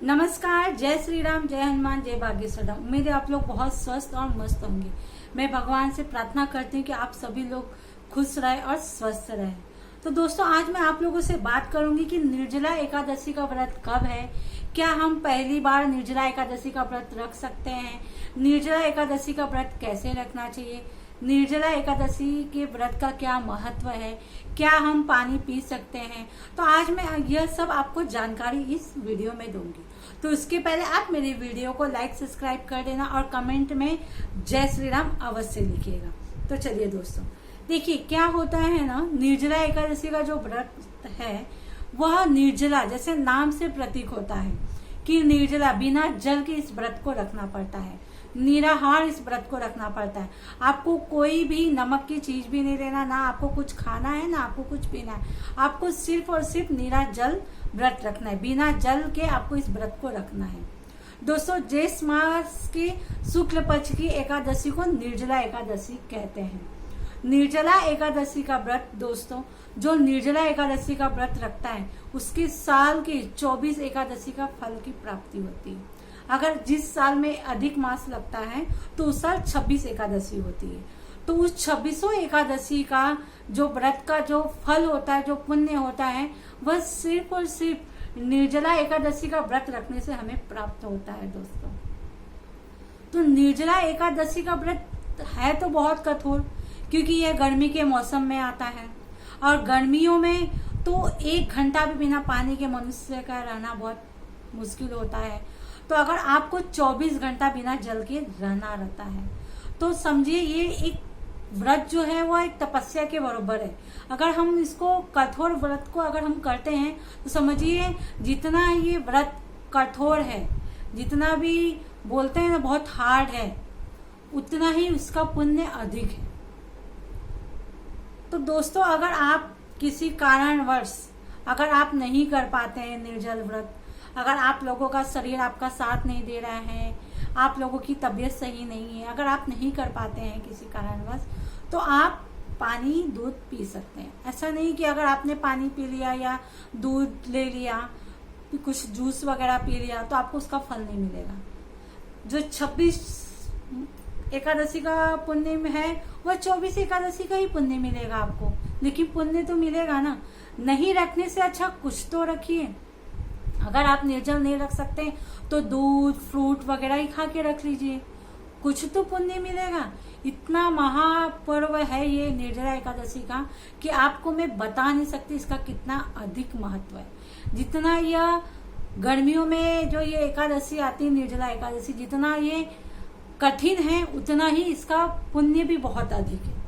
नमस्कार, जय श्री राम, जय हनुमान, जय भाग्येश्वर धाम। उम्मीद है आप लोग बहुत स्वस्थ और मस्त होंगे। मैं भगवान से प्रार्थना करती हूँ कि आप सभी लोग खुश रहे और स्वस्थ रहे। तो दोस्तों, आज मैं आप लोगों से बात करूंगी कि निर्जला एकादशी का व्रत कब है, क्या हम पहली बार निर्जला एकादशी का व्रत रख सकते हैं, निर्जला एकादशी का व्रत कैसे रखना चाहिए, निर्जला एकादशी के व्रत का क्या महत्व है, क्या हम पानी पी सकते हैं। तो आज मैं यह सब आपको जानकारी इस वीडियो में दूंगी। तो उसके पहले आप मेरी वीडियो को लाइक सब्सक्राइब कर देना और कमेंट में जय श्री राम अवश्य लिखिएगा। तो चलिए दोस्तों, देखिए क्या होता है ना, निर्जला एकादशी का जो व्रत है वह निर्जला जैसे नाम से प्रतीक होता है कि निर्जला बिना जल के इस व्रत को रखना पड़ता है, निराहार इस व्रत को रखना पड़ता है। आपको कोई भी नमक की चीज भी नहीं लेना, ना आपको कुछ खाना है ना आपको कुछ पीना है। आपको सिर्फ और सिर्फ निराजल व्रत रखना है, बिना जल के आपको इस व्रत को रखना है। दोस्तों, ज्येष्ठ मास की शुक्ल पक्ष की एकादशी को निर्जला एकादशी कहते हैं। निर्जला एकादशी का व्रत दोस्तों, जो निर्जला एकादशी का व्रत रखता है उसकी साल की 24 एकादशी का फल की प्राप्ति होती है। अगर जिस साल में अधिक मास लगता है तो उस साल 26 एकादशी होती है। तो उस 26 एकादशी का जो व्रत का जो फल होता है, जो पुण्य होता है, वह सिर्फ और सिर्फ निर्जला एकादशी का व्रत रखने से हमें प्राप्त होता है। दोस्तों, तो निर्जला एकादशी का व्रत है तो बहुत कठोर, क्योंकि यह गर्मी के मौसम में आता है और गर्मियों में तो 1 घंटा भी बिना पानी के मनुष्य का रहना बहुत मुश्किल होता है। तो अगर आपको 24 घंटा बिना जल के रहना रहता है तो समझिए ये एक व्रत जो है वो एक तपस्या के बराबर है। अगर हम इसको कठोर व्रत को अगर हम करते हैं तो समझिए जितना ये व्रत कठोर है, जितना भी बोलते हैं ना बहुत हार्ड है, उतना ही उसका पुण्य अधिक है। तो दोस्तों, अगर आप किसी कारणवश अगर आप नहीं कर पाते हैं निर्जल व्रत, अगर आप लोगों का शरीर आपका साथ नहीं दे रहा है, आप लोगों की तबीयत सही नहीं है, अगर आप नहीं कर पाते हैं किसी कारणवश, तो आप पानी दूध पी सकते हैं। ऐसा नहीं कि अगर आपने पानी पी लिया या दूध ले लिया, कुछ जूस वगैरह पी लिया तो आपको उसका फल नहीं मिलेगा। जो 26 एकादशी का पुण्य है वह 24 एकादशी का ही पुण्य मिलेगा आपको, लेकिन पुण्य तो मिलेगा ना। नहीं रखने से अच्छा कुछ तो रखिए। अगर आप निर्जल नहीं रख सकते तो दूध फ्रूट वगैरह ही खा के रख लीजिए, कुछ तो पुण्य मिलेगा। इतना महापर्व है ये निर्जला एकादशी का कि आपको मैं बता नहीं सकती इसका कितना अधिक महत्व है। जितना यह गर्मियों में जो ये एकादशी आती है निर्जला एकादशी, जितना ये कठिन है उतना ही इसका पुण्य भी बहुत अधिक है।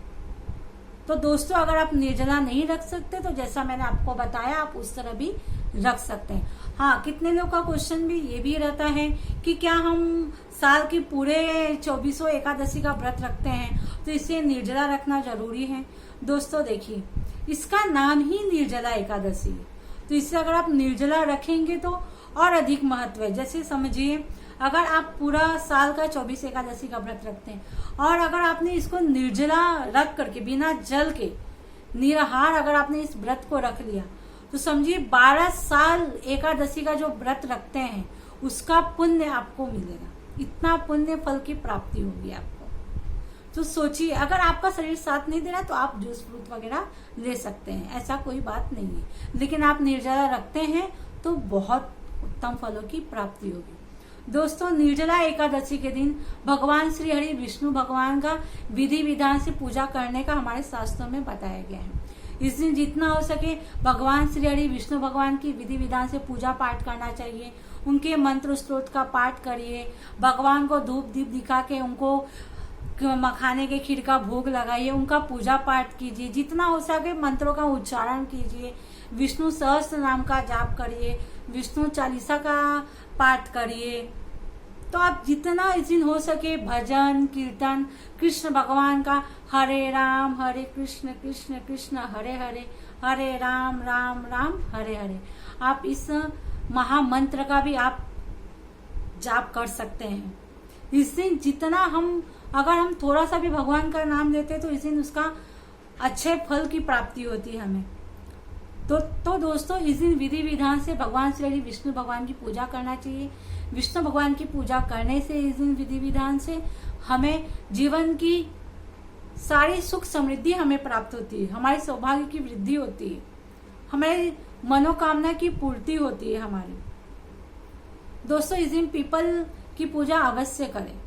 तो दोस्तों, अगर आप निर्जला नहीं रख सकते तो जैसा मैंने आपको बताया आप उस तरह भी रख सकते हैं। हाँ, कितने लोग का क्वेश्चन भी ये भी रहता है कि क्या हम साल की पूरे 24 एकादशी का व्रत रखते हैं तो इसे निर्जला रखना जरूरी है। दोस्तों देखिए, इसका नाम ही निर्जला एकादशी है, तो इससे अगर आप निर्जला रखेंगे तो और अधिक महत्व है। जैसे समझिए, अगर आप पूरा साल का 24 एकादशी का व्रत रखते हैं और अगर आपने इसको निर्जला रख करके बिना जल के निराहार अगर आपने इस व्रत को रख लिया तो समझिए 12 साल एकादशी का जो व्रत रखते हैं उसका पुण्य आपको मिलेगा। इतना पुण्य फल की प्राप्ति होगी आपको। तो सोचिए, अगर आपका शरीर साथ नहीं दे रहा तो आप जूस फ्रूट वगैरह ले सकते हैं, ऐसा कोई बात नहीं है। लेकिन आप निर्जला रखते हैं तो बहुत उत्तम फलों की प्राप्ति होगी। दोस्तों, निर्जला एकादशी के दिन भगवान श्री हरि विष्णु भगवान का विधि विधान से पूजा करने का हमारे शास्त्रों में बताया गया है। इस दिन जितना हो सके भगवान श्री हरि विष्णु भगवान की विधि विधान से पूजा पाठ करना चाहिए। उनके मंत्र स्त्रोत का पाठ करिए, भगवान को धूप दीप दिखा के उनको मखाने के खीर का भोग लगाइए, उनका पूजा पाठ कीजिए। जितना हो सके मंत्रों का उच्चारण कीजिए, विष्णु सहस्त्र नाम का जाप करिए, विष्णु चालीसा का पाठ करिए। तो आप जितना इस दिन हो सके भजन कीर्तन कृष्ण भगवान का, हरे राम हरे कृष्ण कृष्ण कृष्ण हरे हरे, हरे राम राम राम हरे हरे, आप इस महामंत्र का भी आप जाप कर सकते हैं। इस दिन जितना अगर हम थोड़ा सा भी भगवान का नाम लेते हैं तो इस दिन उसका अच्छे फल की प्राप्ति होती है हमें। तो दोस्तों इस दिन विधि विधान से भगवान श्री हरि विष्णु भगवान की पूजा करना चाहिए। विष्णु भगवान की पूजा करने से इस दिन विधि विधान से हमें जीवन की सारी सुख समृद्धि हमें प्राप्त होती है, हमारे सौभाग्य की वृद्धि होती है, हमारी मनोकामना की पूर्ति होती है हमारी। दोस्तों इस दिन पीपल की पूजा अवश्य करें,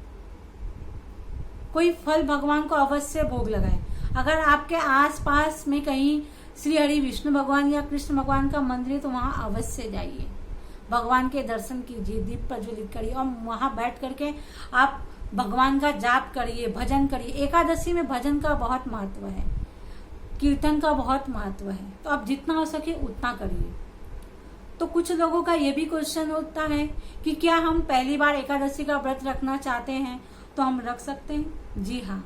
कोई फल भगवान को अवश्य भोग लगाएं। अगर आपके आसपास में कहीं श्री हरि विष्णु भगवान या कृष्ण भगवान का मंदिर है तो वहां अवश्य जाइए, भगवान के दर्शन कीजिए, दीप प्रज्वलित करिए और वहां बैठ करके आप भगवान का जाप करिए, भजन करिए। एकादशी में भजन का बहुत महत्व है, कीर्तन का बहुत महत्व है, तो आप जितना हो सके उतना करिए। तो कुछ लोगों का ये भी क्वेश्चन होता है कि क्या हम पहली बार एकादशी का व्रत रखना चाहते हैं तो हम रख सकते हैं? जी हाँ,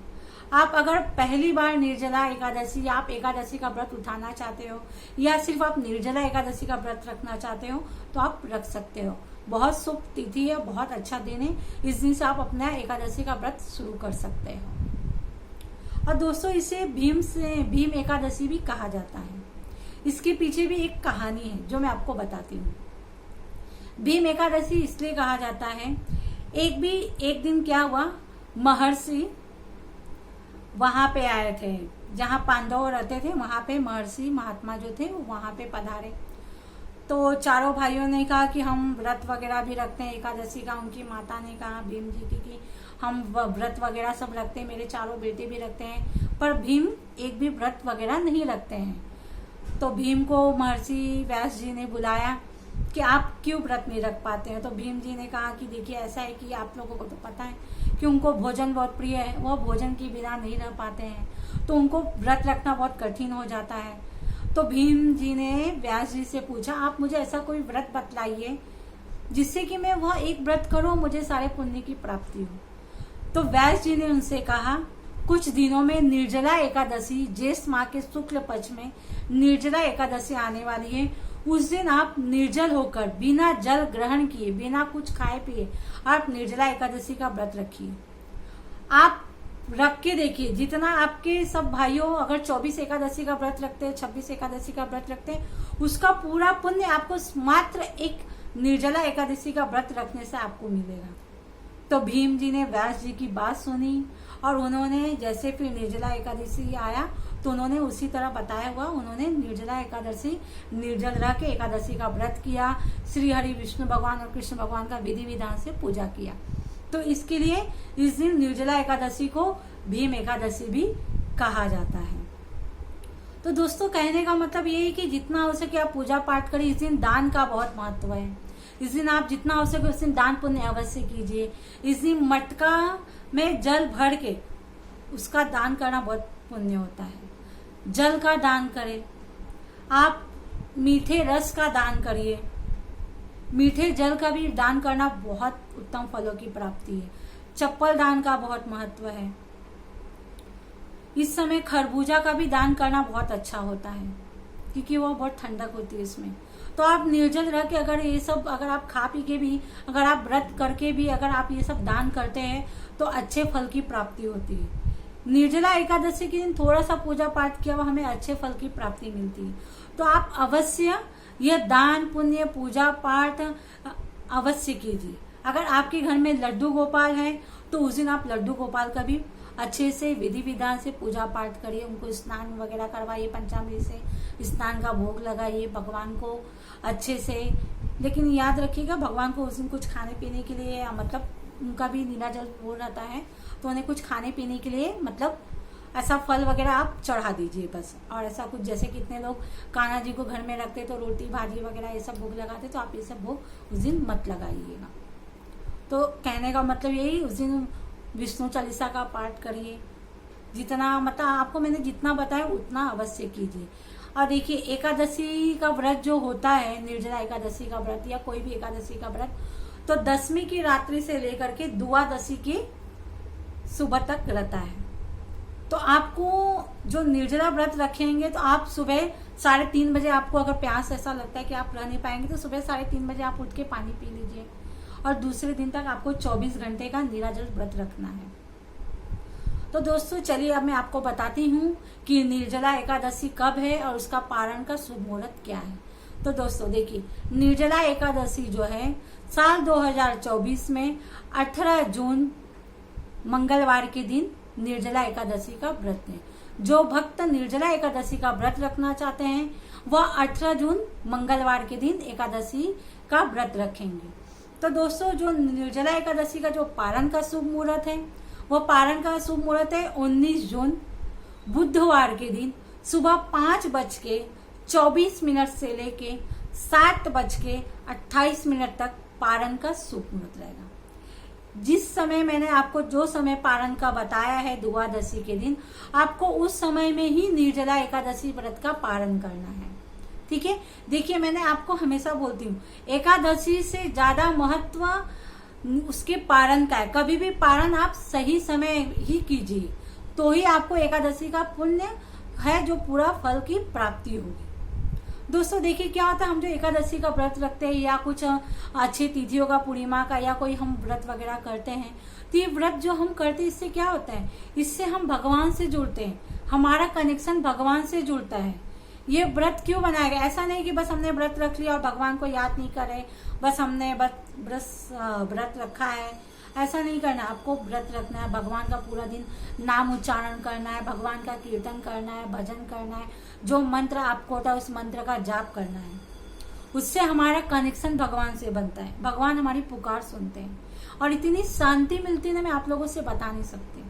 आप अगर पहली बार निर्जला एकादशी या आप एकादशी का व्रत उठाना चाहते हो या सिर्फ आप निर्जला एकादशी का व्रत रखना चाहते हो तो आप रख सकते हो। बहुत शुभ तिथि है, बहुत अच्छा दिन है, इस दिन से आप अपना एकादशी का व्रत शुरू कर सकते हो। और दोस्तों इसे भीम एकादशी भी कहा जाता है। इसके पीछे भी एक कहानी है जो मैं आपको बताती हूँ। भीम एकादशी इसलिए कहा जाता है, एक दिन क्या हुआ, महर्षि वहां पे आए थे, जहाँ पांडव रहते थे वहां पे महर्षि महात्मा जो थे वो वहां पे पधारे। तो चारों भाइयों ने कहा कि हम व्रत वगैरह भी रखते हैं एकादशी का। उनकी माता ने कहा भीम जी की कि हम व्रत वगैरह सब रखते हैं, मेरे चारों बेटे भी रखते हैं, पर भीम एक भी व्रत वगैरह नहीं रखते हैं। तो भीम को महर्षि व्यास जी ने बुलाया कि आप क्यों व्रत नहीं रख पाते हैं। तो भीम जी ने कहा कि देखिए ऐसा है कि आप लोगों को तो पता है कि उनको भोजन बहुत प्रिय है, वो भोजन के बिना नहीं रह पाते हैं, तो उनको व्रत रखना बहुत कठिन हो जाता है। तो भीम जी ने व्यास जी से पूछा, आप मुझे ऐसा कोई व्रत बतलाइए जिससे कि मैं वह एक व्रत करूं, मुझे सारे पुण्य की प्राप्ति हो। तो व्यास जी ने उनसे कहा, कुछ दिनों में निर्जला एकादशी, ज्येष्ठ माह के शुक्ल पक्ष में निर्जला एकादशी आने वाली है। उस दिन आप निर्जल होकर बिना जल ग्रहण किए, बिना कुछ खाए पिए आप निर्जला एकादशी का व्रत रखिए। आप रख के देखिए, जितना आपके सब भाइयों अगर 24 एकादशी का व्रत रखते हैं, 26 एकादशी का व्रत रखते हैं, उसका पूरा पुण्य आपको मात्र एक निर्जला एकादशी का व्रत रखने से आपको मिलेगा। तो भीम जी ने व्यास जी की बात सुनी और उन्होंने जैसे फिर निर्जला एकादशी आया तो उन्होंने उसी तरह बताया हुआ, उन्होंने निर्जला एकादशी निर्जल रह के एकादशी का व्रत किया, श्री हरि विष्णु भगवान और कृष्ण भगवान का विधि विधान से पूजा किया। तो इसके लिए इस दिन निर्जला एकादशी को भीम एकादशी भी कहा जाता है। तो दोस्तों कहने का मतलब ये है कि जितना हो सके आप पूजा पाठ करिए। इस दिन दान का बहुत महत्व है, इस दिन आप जितना हो सके उस दिन दान पुण्य अवश्य कीजिए। इस दिन मटका में जल भर के उसका दान करना बहुत पुण्य होता है। जल का दान करें, आप मीठे रस का दान करिए, मीठे जल का भी दान करना बहुत उत्तम फलों की प्राप्ति है। चप्पल दान का बहुत महत्व है। इस समय खरबूजा का भी दान करना बहुत अच्छा होता है क्योंकि वो बहुत ठंडक होती है इसमें। तो आप निर्जल रह के अगर ये सब, अगर आप खा पी के भी, अगर आप व्रत करके भी अगर आप ये सब दान करते हैं तो अच्छे फल की प्राप्ति होती है। निर्जला एकादशी के दिन थोड़ा सा पूजा पाठ किया हुआ हमें अच्छे फल की प्राप्ति मिलती है। तो आप अवश्य यह दान पुण्य पूजा पाठ अवश्य कीजिए। अगर आपके घर में लड्डू गोपाल है तो उस दिन आप लड्डू गोपाल का भी अच्छे से विधि विधान से पूजा पाठ करिए, उनको स्नान वगैरह करवाइए, पंचामृत से स्नान का भोग लगाइए भगवान को अच्छे से। लेकिन याद रखिएगा भगवान को उस दिन कुछ खाने पीने के लिए, मतलब उनका भी नीलाजल हो रहता है तो उन्हें कुछ खाने पीने के लिए, मतलब ऐसा फल वगैरह आप चढ़ा दीजिए बस। और ऐसा कुछ जैसे कितने लोग कान्हा जी को घर में रखते तो रोटी भाजी वगैरह ये सब भोग लगाते, तो आप ये सब भोग उस दिन मत लगाइएगा। तो कहने का मतलब यही, उस दिन विष्णु चालीसा का पाठ करिए। जितना मतलब आपको मैंने जितना बताया उतना अवश्य कीजिए। और देखिए एकादशी का व्रत जो होता है, निर्जला एकादशी का व्रत या कोई भी एकादशी का व्रत, तो 10वीं की रात्रि से लेकर के द्वादशी की सुबह तक रहता है। तो आपको जो निर्जला व्रत रखेंगे तो आप सुबह 3:30 बजे, आपको अगर प्यास ऐसा लगता है कि आप रह नहीं पाएंगे तो सुबह 3:30 बजे आप उठ के पानी पी लीजिए। और दूसरे दिन तक आपको 24 घंटे का निराजल व्रत रखना है। तो दोस्तों चलिए अब मैं आपको बताती हूँ कि निर्जला एकादशी कब है और उसका पारण का शुभ मुहूर्त क्या है। तो दोस्तों देखिए, निर्जला एकादशी जो है साल 2024 में 18 जून मंगलवार के दिन निर्जला एकादशी का व्रत है। जो भक्त निर्जला एकादशी का व्रत रखना चाहते हैं वह 18 जून मंगलवार के दिन एकादशी का व्रत रखेंगे। तो दोस्तों जो निर्जला एकादशी का जो पारण का शुभ मुहूर्त है वह पारण का शुभ मुहूर्त है 19 जून बुधवार के दिन सुबह 5:24 से लेके 7:28 तक पारण का शुभ मुहूर्त रहेगा। जिस समय मैंने आपको जो समय पारण का बताया है द्वादशी के दिन, आपको उस समय में ही निर्जला एकादशी व्रत का पारण करना है। ठीक है, देखिए मैंने आपको हमेशा बोलती हूँ एकादशी से ज्यादा महत्व उसके पारण का है। कभी भी पारण आप सही समय ही कीजिए तो ही आपको एकादशी का पुण्य है जो पूरा फल की प्राप्ति होगी। दोस्तों देखिए क्या होता है, हम जो एकादशी का व्रत रखते हैं या कुछ अच्छे तिथियों का पूर्णिमा का या कोई हम व्रत वगैरह करते हैं, तो ये व्रत जो हम करते हैं इससे क्या होता है, इससे हम भगवान से जुड़ते हैं, हमारा कनेक्शन भगवान से जुड़ता है। ये व्रत क्यों बनाया गया, ऐसा नहीं कि बस हमने व्रत रख लिया और भगवान को याद नहीं करे, बस हमने व्रत रखा है, ऐसा नहीं करना। आपको व्रत रखना है, भगवान का पूरा दिन नाम उच्चारण करना है, भगवान का कीर्तन करना है, भजन करना है, जो मंत्र आपको होता है उस मंत्र का जाप करना है। उससे हमारा कनेक्शन भगवान से बनता है, भगवान हमारी पुकार सुनते हैं और इतनी शांति मिलती है ना, मैं आप लोगों से बता नहीं सकती।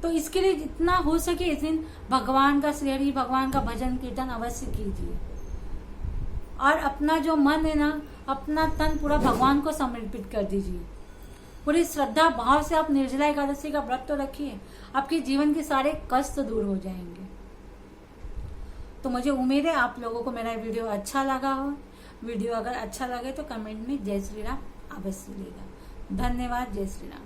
तो इसके लिए जितना हो सके इस दिन भगवान का श्रेणी, भगवान का भजन कीर्तन अवश्य कीजिए और अपना जो मन है ना, अपना तन पूरा भगवान को समर्पित कर दीजिए। पूरी श्रद्धा भाव से आप निर्जला एकादशी का व्रत तो रखिए, आपके जीवन के सारे कष्ट दूर हो जाएंगे। तो मुझे उम्मीद है आप लोगों को मेरा वीडियो अच्छा लगा हो। वीडियो अगर अच्छा लगे तो कमेंट में जय श्री राम अवश्य लिखिएगा। धन्यवाद। जय श्री राम।